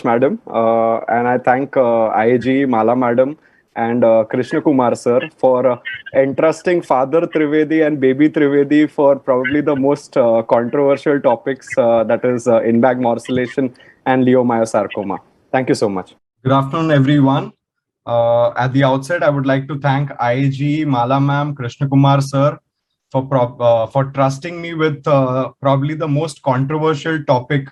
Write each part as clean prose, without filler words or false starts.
Madam, and I thank IAGE Mala Madam and Krishna Kumar sir for entrusting Father Trivedi and Baby Trivedi for probably the most controversial topics, that is in-bag morcellation and leiomyosarcoma. Thank you so much. Good afternoon, everyone. At the outset, I would like to thank IAG, Mala ma'am, Krishna Kumar sir for trusting me with probably the most controversial topic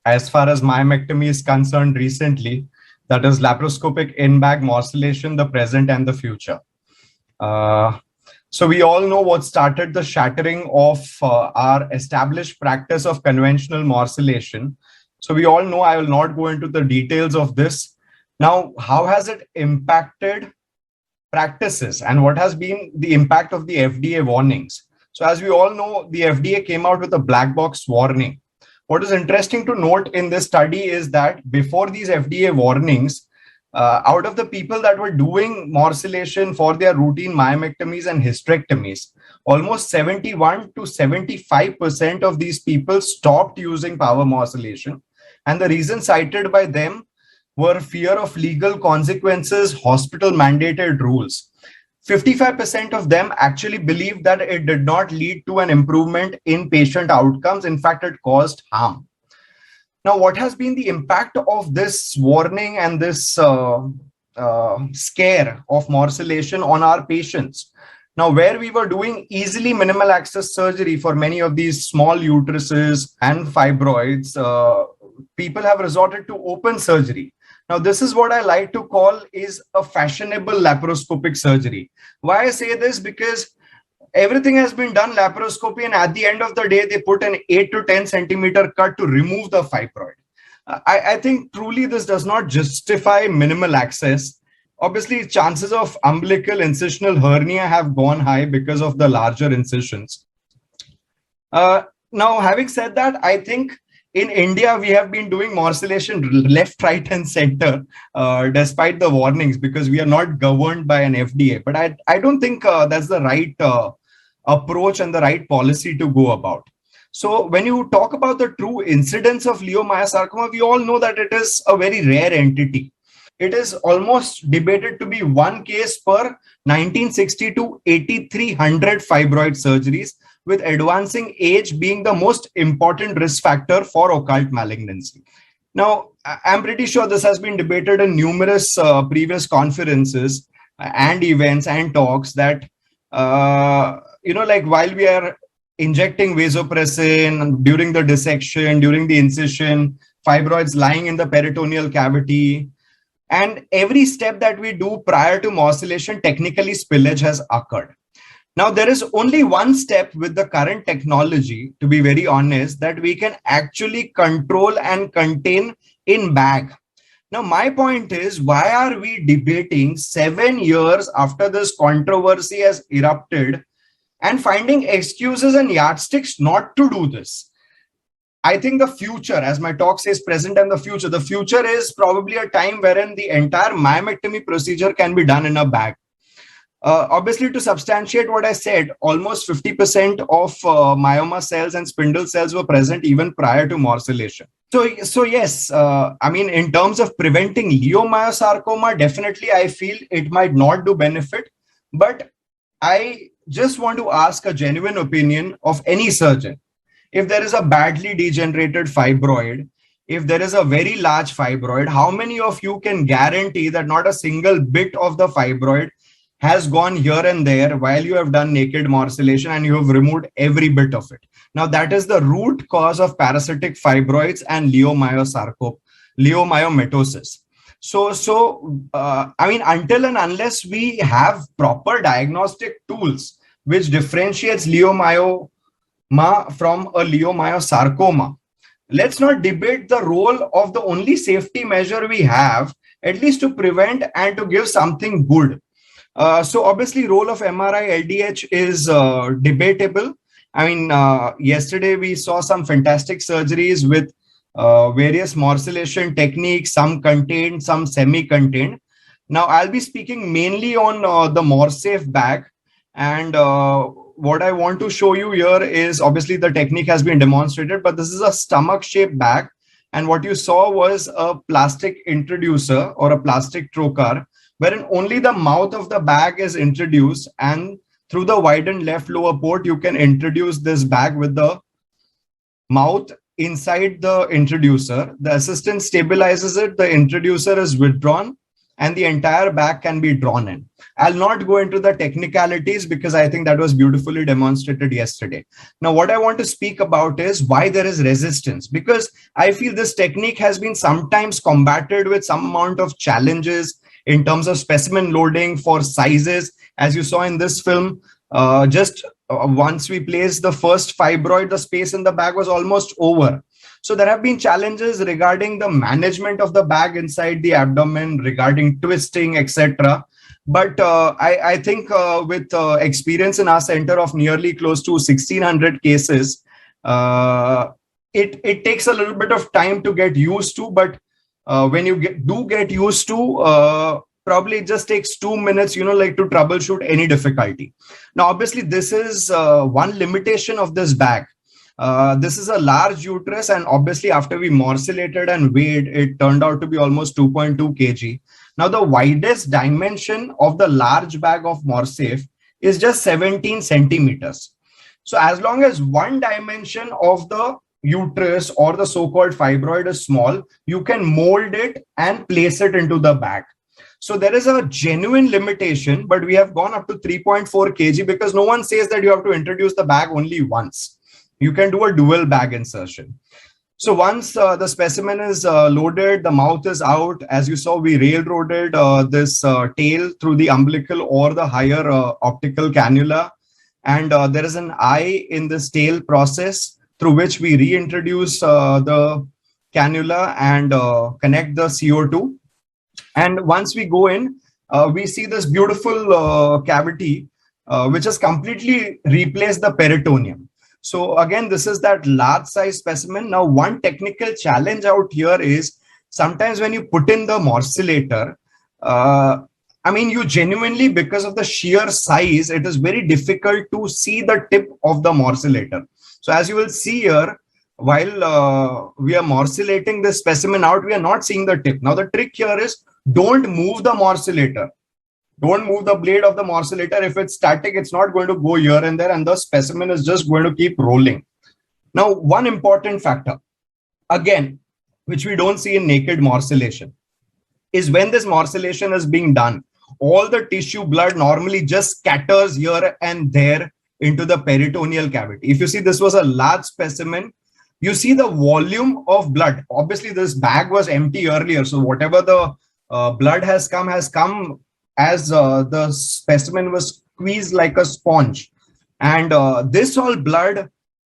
as far as myomectomy is concerned recently, that is laparoscopic in-bag morcellation, the present and the future. So we all know what started the shattering of our established practice of conventional morcellation. So we all know, I will not go into the details of this. Now, how has it impacted practices and what has been the impact of the FDA warnings? So as we all know, the FDA came out with a black box warning. What is interesting to note in this study is that before these FDA warnings, out of the people that were doing morcellation for their routine myomectomies and hysterectomies, almost 71 to 75% of these people stopped using power morcellation. And the reason cited by them were fear of legal consequences, hospital mandated rules. 55% of them actually believed that it did not lead to an improvement in patient outcomes. In fact, it caused harm. Now, what has been the impact of this warning and this scare of morcellation on our patients? Now, where we were doing easily minimal access surgery for many of these small uteruses and fibroids, people have resorted to open surgery. Now, this is what I like to call is a fashionable laparoscopic surgery. Why I say this? Because everything has been done laparoscopy, and at the end of the day, they put an 8 to 10 centimeter cut to remove the fibroid. I think truly this does not justify minimal access. Obviously, chances of umbilical incisional hernia have gone high because of the larger incisions. Now, having said that, I think in India, we have been doing morcellation left, right, and center, despite the warnings, because we are not governed by an FDA. But I don't think that's the right approach and the right policy to go about. So when you talk about the true incidence of leiomyosarcoma, we all know that it is a very rare entity. It is almost debated to be one case per 1960 to 8,300 fibroid surgeries, with advancing age being the most important risk factor for occult malignancy. Now, I'm pretty sure this has been debated in numerous previous conferences and events and talks that, like while we are injecting vasopressin during the dissection, during the incision, fibroids lying in the peritoneal cavity, and every step that we do prior to morcellation, technically spillage has occurred. Now, there is only one step with the current technology, to be very honest, that we can actually control and contain in bag. Now, my point is, why are we debating 7 years after this controversy has erupted and finding excuses and yardsticks not to do this? I think the future, as my talk says, present and the future is probably a time wherein the entire myomectomy procedure can be done in a bag. Obviously, to substantiate what I said, almost 50% of myoma cells and spindle cells were present even prior to morcellation. So yes, I mean, in terms of preventing leiomyosarcoma, definitely I feel it might not do benefit, but I just want to ask a genuine opinion of any surgeon. If there is a badly degenerated fibroid, if there is a very large fibroid, how many of you can guarantee that not a single bit of the fibroid has gone here and there while you have done naked morcellation and you have removed every bit of it? Now, that is the root cause of parasitic fibroids and leiomyomatosis. I mean, until and unless we have proper diagnostic tools which differentiates leiomyoma from a leiomyosarcoma, let's not debate the role of the only safety measure we have, at least to prevent and to give something good. So obviously, role of MRI LDH is debatable. I mean, yesterday we saw some fantastic surgeries with various morcellation techniques, some contained, some semi-contained. Now, I'll be speaking mainly on the MorSafe bag. And what I want to show you here is, obviously the technique has been demonstrated, but this is a stomach-shaped bag. And what you saw was a plastic introducer or a plastic trocar, wherein only the mouth of the bag is introduced, and through the widened left lower port, you can introduce this bag with the mouth inside the introducer. The assistant stabilizes it, the introducer is withdrawn, and the entire bag can be drawn in. I'll not go into the technicalities because I think that was beautifully demonstrated yesterday. Now, what I want to speak about is why there is resistance, because I feel this technique has been sometimes combated with some amount of challenges in terms of specimen loading for sizes. As you saw in this film, once we placed the first fibroid, the space in the bag was almost over. So there have been challenges regarding the management of the bag inside the abdomen, regarding twisting, etc. But I think with experience in our center of nearly close to 1,600 cases, it takes a little bit of time to get used to. But when you do get used to, probably it just takes 2 minutes, like to troubleshoot any difficulty. Now, obviously, this is one limitation of this bag. This is a large uterus, and obviously after we morcellated and weighed, it turned out to be almost 2.2 kg. Now, the widest dimension of the large bag of MorSafe is just 17 centimeters. So as long as one dimension of the uterus or the so-called fibroid is small, you can mold it and place it into the bag. So there is a genuine limitation, but we have gone up to 3.4 kg because no one says that you have to introduce the bag only once. You can do a dual bag insertion. So once the specimen is loaded, the mouth is out. As you saw, we railroaded this tail through the umbilical or the higher optical cannula. And there is an eye in this tail process through which we reintroduce the cannula and connect the CO2. And once we go in, we see this beautiful cavity, which has completely replaced the peritoneum. So again, this is that large size specimen. Now, one technical challenge out here is sometimes when you put in the morcellator, you genuinely, because of the sheer size, it is very difficult to see the tip of the morcellator. So as you will see here, while we are morcellating this specimen out, we are not seeing the tip. Now, the trick here is don't move the morcellator. Don't move the blade of the morcellator. If it's static, it's not going to go here and there, and the specimen is just going to keep rolling. Now, one important factor, again, which we don't see in naked morcellation, is when this morcellation is being done, all the tissue blood normally just scatters here and there into the peritoneal cavity. If you see, this was a large specimen, you see the volume of blood. Obviously, this bag was empty earlier, so whatever the blood has come as the specimen was squeezed like a sponge. And this all blood,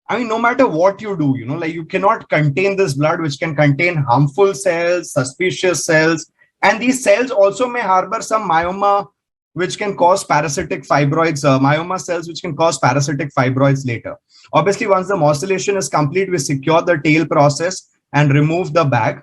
no matter what you do, you cannot contain this blood, which can contain harmful cells, suspicious cells. And these cells also may harbor some myoma, which can cause parasitic fibroids, myoma cells, which can cause parasitic fibroids later. Obviously, once the morcellation is complete, we secure the tail process and remove the bag.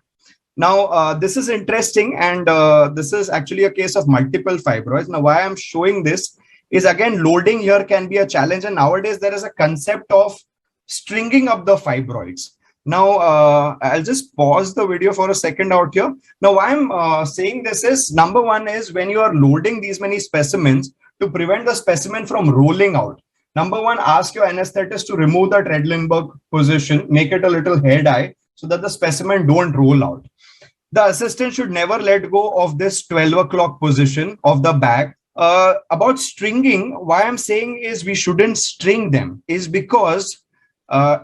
Now, this is interesting, and this is actually a case of multiple fibroids. Now, why I'm showing this is, again, loading here can be a challenge. And nowadays, there is a concept of stringing up the fibroids. Now, I'll just pause the video for a second out here. Now, why I'm saying this is, number one is when you are loading these many specimens, to prevent the specimen from rolling out. Number one, ask your anesthetist to remove the Tredelenburg position, make it a little head-eye so that the specimen don't roll out. The assistant should never let go of this 12 o'clock position of the bag. About stringing, why I'm saying is we shouldn't string them is because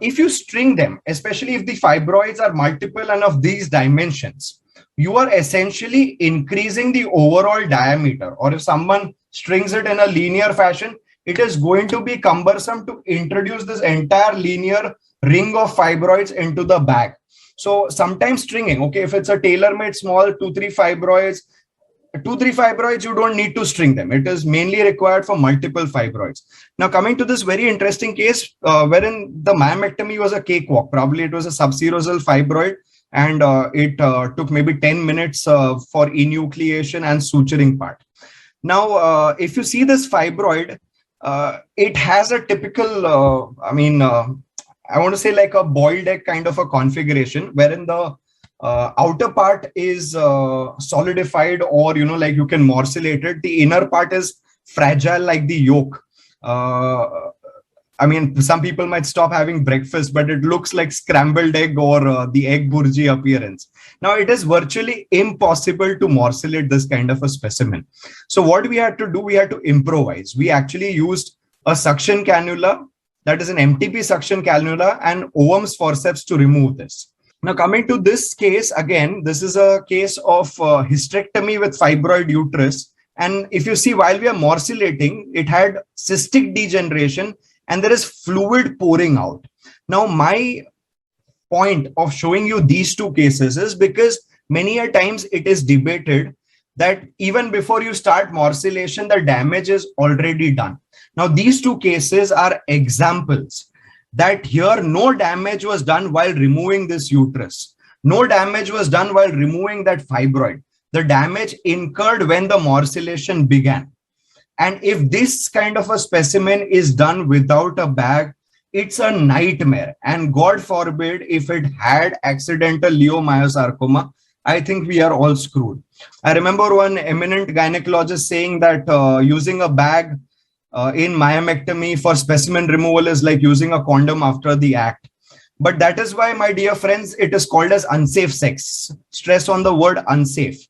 if you string them, especially if the fibroids are multiple and of these dimensions, you are essentially increasing the overall diameter. Or if someone strings it in a linear fashion, it is going to be cumbersome to introduce this entire linear ring of fibroids into the bag. So sometimes stringing, okay, if it's a tailor-made small 2-3 fibroids, you don't need to string them. It is mainly required for multiple fibroids. Now, coming to this very interesting case, wherein the myomectomy was a cakewalk. Probably it was a subserosal fibroid, and it took maybe 10 minutes for enucleation and suturing part. Now, if you see this fibroid, it has a typical, I want to say like a boiled egg kind of a configuration, wherein the outer part is solidified, or like you can morcellate it. The inner part is fragile like the yolk. I mean, some people might stop having breakfast, but it looks like scrambled egg or the egg burji appearance. Now, it is virtually impossible to morcellate this kind of a specimen. So what we had to do, we had to improvise. We actually used a suction cannula, that is an MTP suction cannula, and Oehm's forceps to remove this. Now, coming to this case, again, this is a case of hysterectomy with fibroid uterus. And if you see, while we are morcellating, it had cystic degeneration and there is fluid pouring out. Now, my point of showing you these two cases is because many a times it is debated that even before you start morcellation, the damage is already done. Now, these two cases are examples that here no damage was done while removing this uterus. No damage was done while removing that fibroid. The damage incurred when the morcellation began. And if this kind of a specimen is done without a bag, it's a nightmare. And God forbid, if it had accidental leiomyosarcoma, I think we are all screwed. I remember one eminent gynecologist saying that using a bag in myomectomy for specimen removal is like using a condom after the act. But that is why, my dear friends, it is called as unsafe sex. Stress on the word unsafe.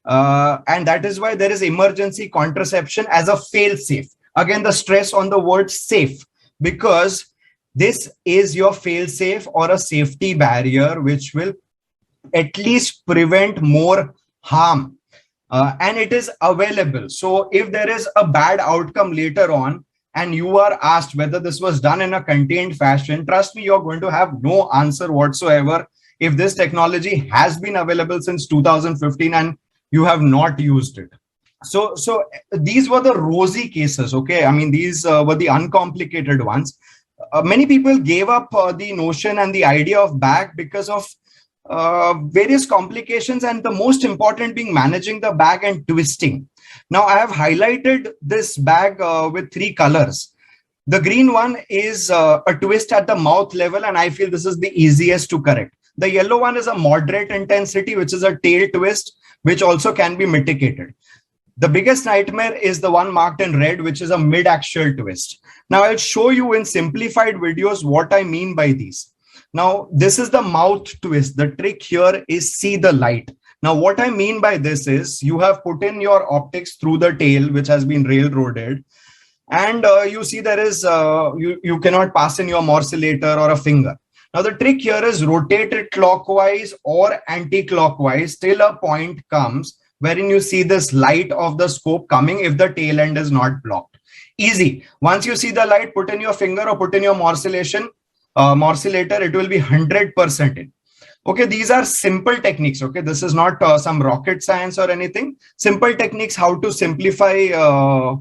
And that is why there is emergency contraception as a fail-safe. Again, the stress on the word safe, because this is your fail-safe or a safety barrier, which will at least prevent more harm. And it is available. So if there is a bad outcome later on, and you are asked whether this was done in a contained fashion, trust me, you're going to have no answer whatsoever if this technology has been available since 2015 and you have not used it. So these were the rosy cases, okay? I mean, these were the uncomplicated ones. Many people gave up the notion and the idea of bag because of various complications, and the most important being managing the bag and twisting. Now, I have highlighted this bag with 3 colors. The green one is a twist at the mouth level, and I feel this is the easiest to correct. The yellow one is a moderate intensity, which is a tail twist, which also can be mitigated. The biggest nightmare is the one marked in red, which is a mid-axial twist. Now, I'll show you in simplified videos what I mean by these. Now, this is the mouth twist. The trick here is see the light. Now, what I mean by this is you have put in your optics through the tail, which has been railroaded. And you see there is, you cannot pass in your morcellator or a finger. Now, the trick here is rotate it clockwise or anti-clockwise till a point comes wherein you see this light of the scope coming if the tail end is not blocked. Easy. Once you see the light, put in your finger or put in your morcellator, it will be 100% in. Okay, these are simple techniques. Okay, this is not some rocket science or anything. Simple techniques how to simplify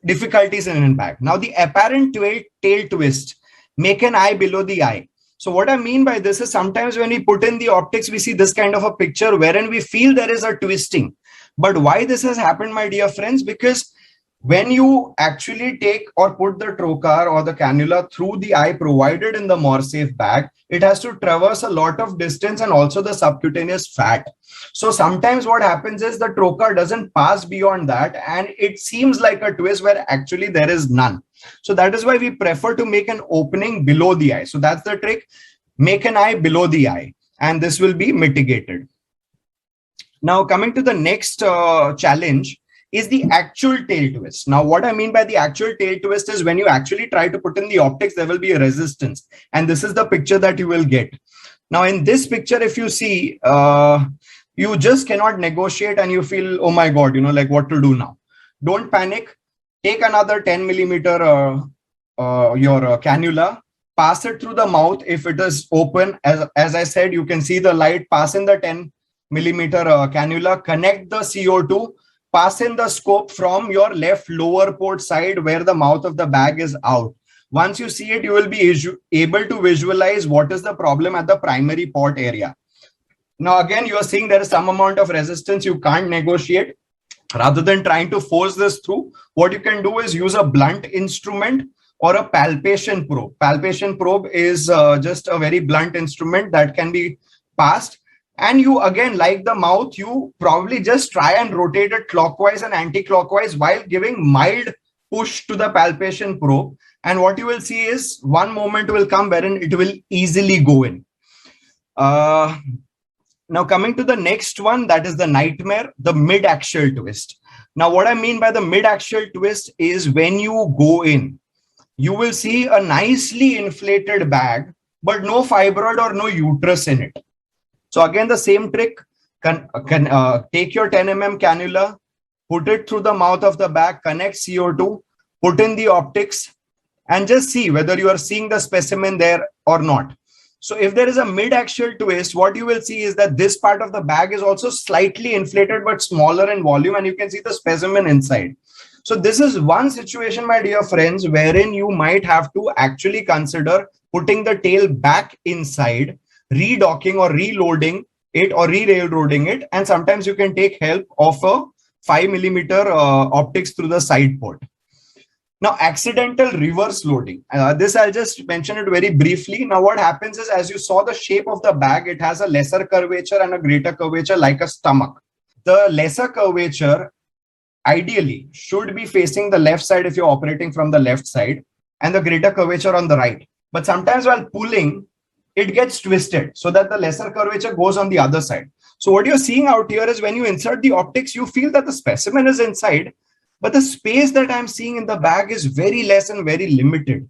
difficulties in impact. Now, the apparent tail twist, make an eye below the eye. So what I mean by this is sometimes when we put in the optics, we see this kind of a picture wherein we feel there is a twisting. But why this has happened, my dear friends? Because when you actually take or put the trocar or the cannula through the eye provided in the MorSafe bag, it has to traverse a lot of distance and also the subcutaneous fat. So sometimes what happens is the trocar doesn't pass beyond that and it seems like a twist where actually there is none. So that is why we prefer to make an opening below the eye. So that's the trick. Make an eye below the eye and this will be mitigated. Now coming to the next challenge is the actual tail twist. Now, what I mean by the actual tail twist is when you actually try to put in the optics, there will be a resistance. And this is the picture that you will get. Now, in this picture, if you see, you just cannot negotiate and you feel, oh my God, like what to do now. Don't panic. Take another 10 millimeter your cannula, pass it through the mouth. If it is open, as I said, you can see the light, pass in the 10 millimeter cannula, connect the CO2, pass in the scope from your left lower port side where the mouth of the bag is out. Once you see it, you will be able to visualize what is the problem at the primary port area. Now, again, you are seeing there is some amount of resistance. You can't negotiate. Rather than trying to force this through, what you can do is use a blunt instrument or a palpation probe. Palpation probe is just a very blunt instrument that can be passed. And you again, like the mouth, you probably just try and rotate it clockwise and anti-clockwise while giving mild push to the palpation probe. And what you will see is one moment will come wherein it will easily go in. Now coming to the next one, that is the nightmare, the mid-axial twist. Now what I mean by the mid-axial twist is when you go in, you will see a nicely inflated bag, but no fibroid or no uterus in it. So again, the same trick, can take your 10 mm cannula, put it through the mouth of the bag, connect CO2, put in the optics, and just see whether you are seeing the specimen there or not. So if there is a mid-axial twist, what you will see is that this part of the bag is also slightly inflated but smaller in volume, and you can see the specimen inside. So this is one situation, my dear friends, wherein you might have to actually consider putting the tail back inside, redocking or reloading it or re-railroading it, and sometimes you can take help of a 5 millimeter optics through the side port. Now, accidental reverse loading. This I'll just mention it very briefly. Now, what happens is, as you saw the shape of the bag, it has a lesser curvature and a greater curvature like a stomach. The lesser curvature ideally should be facing the left side if you're operating from the left side, and the greater curvature on the right. But sometimes while pulling, it gets twisted so that the lesser curvature goes on the other side. So what you're seeing out here is when you insert the optics, you feel that the specimen is inside, but the space that I'm seeing in the bag is very less and very limited.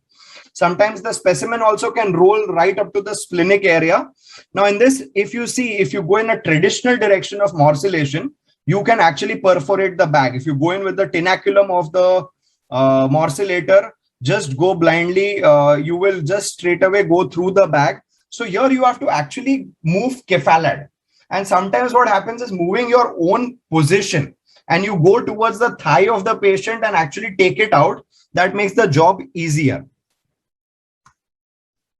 Sometimes the specimen also can roll right up to the splenic area. Now in this, if you go in a traditional direction of morcellation, you can actually perforate the bag. If you go in with the tenaculum of the morcellator, just go blindly, you will just straight away go through the bag. So here you have to actually move cephalad. And sometimes what happens is moving your own position and you go towards the thigh of the patient and actually take it out. That makes the job easier.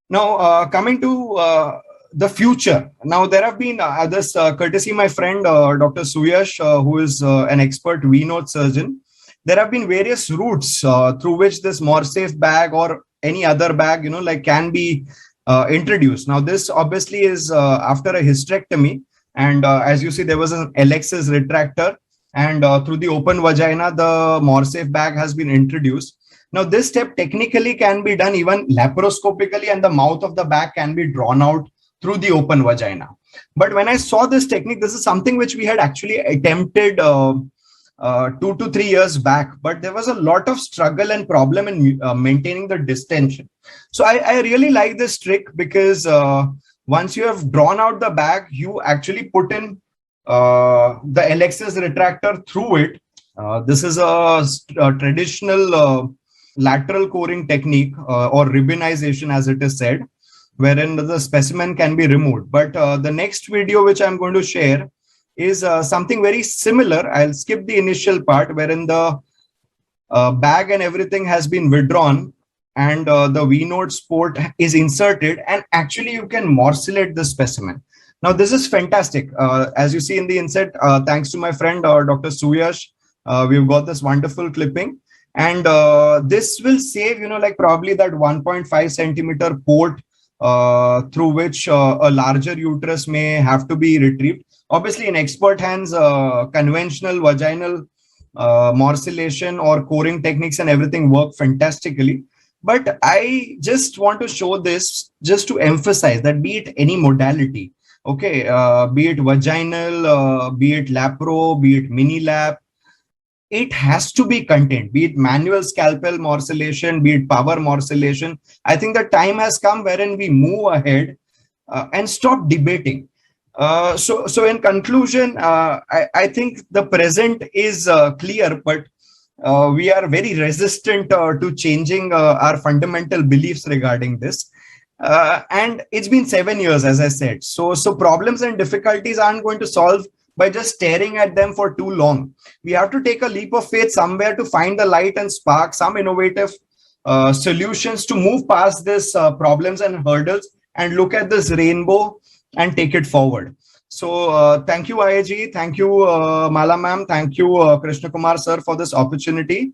Now, coming to the future. Now, there have been this courtesy my friend, Dr. Suyash, who is an expert V-node surgeon. There have been various routes through which this MorSafe bag or any other bag, can be introduced. Now, this obviously is after a hysterectomy. And as you see, there was an Alexis retractor. And through the open vagina, the MorSafe bag has been introduced. Now, this step technically can be done even laparoscopically, and the mouth of the bag can be drawn out through the open vagina. But when I saw this technique, this is something which we had actually attempted 2 to 3 years back, but there was a lot of struggle and problem in maintaining the distension. So I really like this trick because once you have drawn out the bag, you actually put in the Alexis retractor through it. This is a traditional lateral coring technique or ribbonization, as it is said, wherein the specimen can be removed. But the next video which I'm going to share is something very similar. I'll skip the initial part wherein the bag and everything has been withdrawn and the V-node port is inserted, and actually you can morcellate the specimen. Now, this is fantastic. As you see in the inset, thanks to my friend, Dr. Suyash, we've got this wonderful clipping. And this will save, probably that 1.5 centimeter port through which a larger uterus may have to be retrieved. Obviously, in expert hands, conventional vaginal morcellation or coring techniques and everything work fantastically. But I just want to show this just to emphasize that be it any modality, okay, be it vaginal, be it lapro, be it mini lap, it has to be contained, be it manual scalpel morcellation, be it power morcellation. I think the time has come wherein we move ahead and stop debating. So in conclusion, I think the present is clear, but we are very resistant to changing our fundamental beliefs regarding this. And it's been 7 years, as I said. So problems and difficulties aren't going to solve by just staring at them for too long. We have to take a leap of faith somewhere to find the light and spark some innovative solutions to move past these problems and hurdles and look at this rainbow and take it forward. So thank you, IAGE. Thank you, Mala ma'am. Thank you, Krishna Kumar sir, for this opportunity.